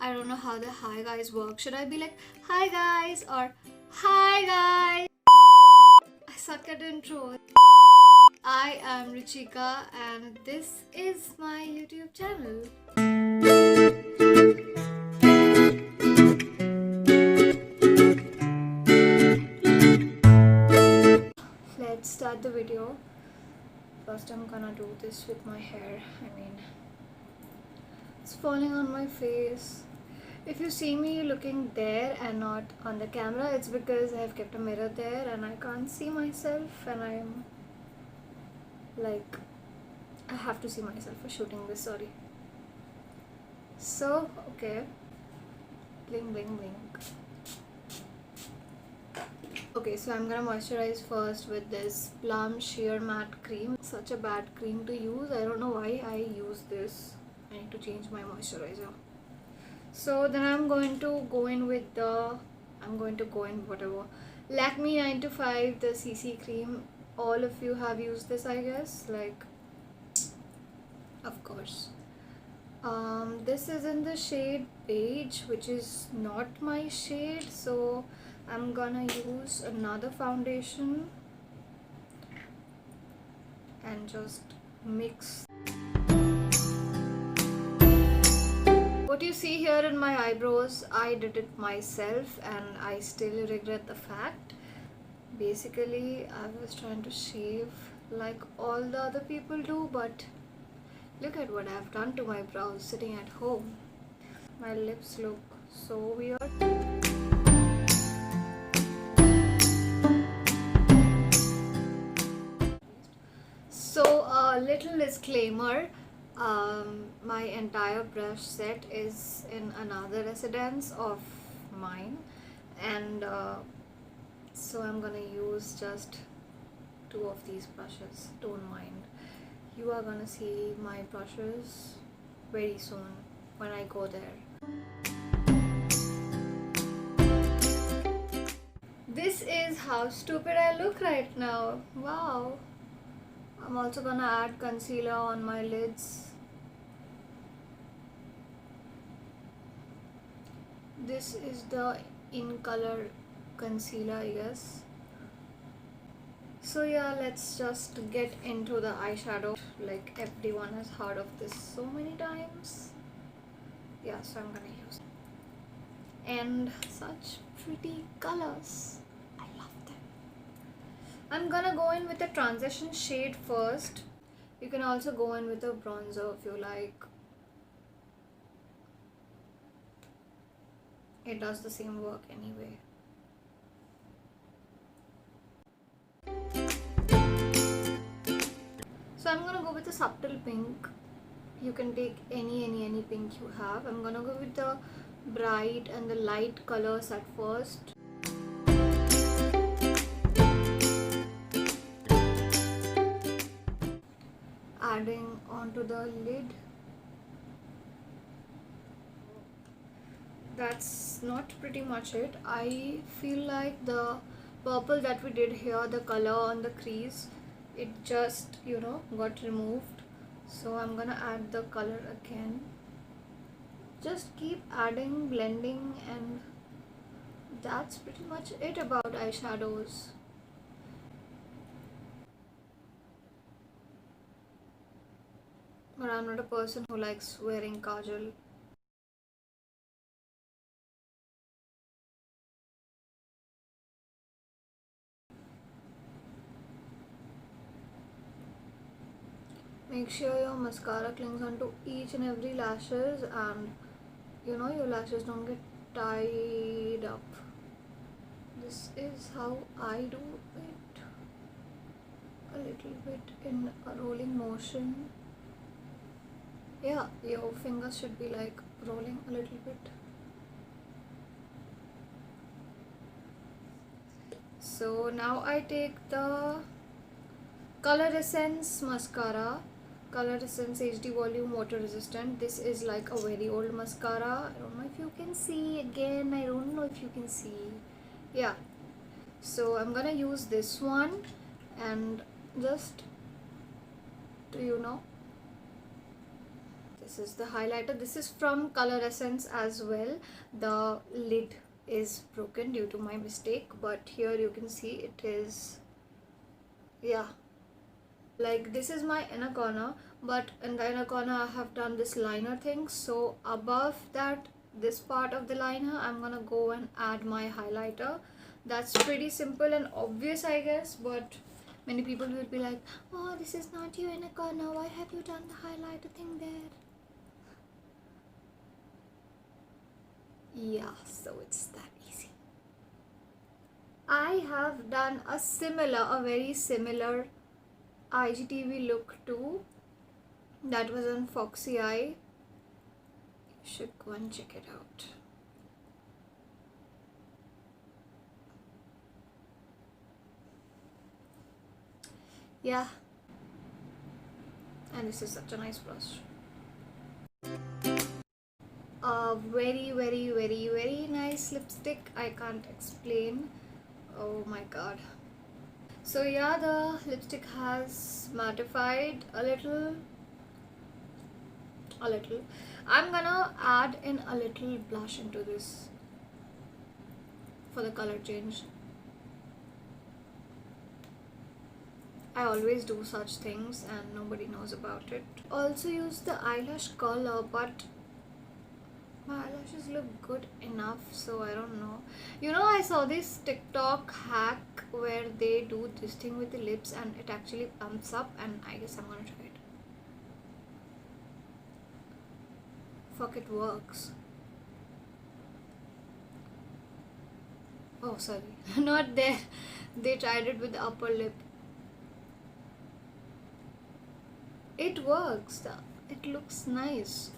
I don't know how the hi guys work. Should I be like hi guys or hi guys? I suck at intros. I am Ruchika and this is my YouTube channel. Let's start the video. First I'm gonna do this with my hair. It's falling on my face. If you see me looking there and not on the camera, it's because I have kept a mirror there and I can't see myself, and I'm like, I have to see myself for shooting this, sorry. So, okay. Bling bling bling. Okay, so I'm gonna moisturize first with this Plum Sheer Matte Cream. Such a bad cream to use. I don't know why I use this. I need to change my moisturizer. So then I'm going to go in with the whatever Lakme 9 to 5, the CC cream. All of you have used this, I guess, like, of course. This is in the shade Beige, which is not my shade, so I'm gonna use another foundation and just mix. What you see here in my eyebrows, I did it myself and I still regret the fact. Basically, I was trying to shave like all the other people do, but look at what I've done to my brows sitting at home. My lips look so weird. So, a little disclaimer. My entire brush set is in another residence of mine, and so I'm gonna use just 2 of these brushes. Don't mind. You are gonna see my brushes very soon when I go there. This is how stupid I look right now. Wow. I'm also gonna add concealer on my lids. This is the In Color concealer, I guess. So yeah, let's just get into the eyeshadow. Like, everyone has heard of this so many times. Yeah, so I'm gonna use it. And such pretty colors. I love them. I'm gonna go in with a transition shade first. You can also go in with a bronzer if you like. It does the same work anyway. So I'm gonna go with a subtle pink. You can take any pink you have. I'm gonna go with the bright and the light colors at first. Adding onto the lid. That's not pretty much it. I feel like the purple that we did here, the color on the crease, it just, got removed. So I'm gonna add the color again. Just keep adding, blending, and that's pretty much it about eyeshadows. But I'm not a person who likes wearing kajal. Make sure your mascara clings onto each and every lashes, and your lashes don't get tied up. This is how I do it. A little bit in a rolling motion. Yeah, your fingers should be like rolling a little bit. So now I take the Color Essence mascara. Color Essence HD Volume Water Resistant. This is like a very old mascara. I don't know if you can see. Again, I don't know if you can see. Yeah. So I'm gonna use this one and just to this. This is the highlighter. This is from Color Essence as well. The lid is broken due to my mistake, but here you can see it is, yeah, like this is my inner corner, but in the inner corner I have done this liner thing. So above that, this part of the liner, I'm gonna go and add my highlighter. That's pretty simple and obvious, I guess, but many people will be like, oh, this is not your inner corner, why have you done the highlighter thing there? Yeah, so it's that easy. I have done a very similar IGTV look too. That was on Foxy Eye. You should go and check it out. Yeah. And this is such a nice brush. A very, very, very, very nice lipstick. I can't explain. Oh my god. So yeah, the lipstick has mattified a little. I'm gonna add in a little blush into this for the color change. I always do such things and nobody knows about it. Also use the eyelash curler, but my eyelashes look good enough, so I don't know. You know, I saw this TikTok hack where they do this thing with the lips and it actually pumps up, and I guess I'm gonna try it. Fuck, it works. Oh, sorry. Not there. They tried it with the upper lip. It works. It looks nice.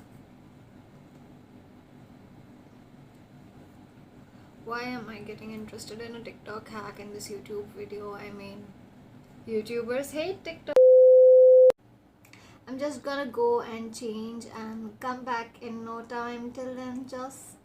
Why am I getting interested in a TikTok hack in this YouTube video? I mean, YouTubers hate TikTok. I'm just gonna go and change and come back in no time. Till then, just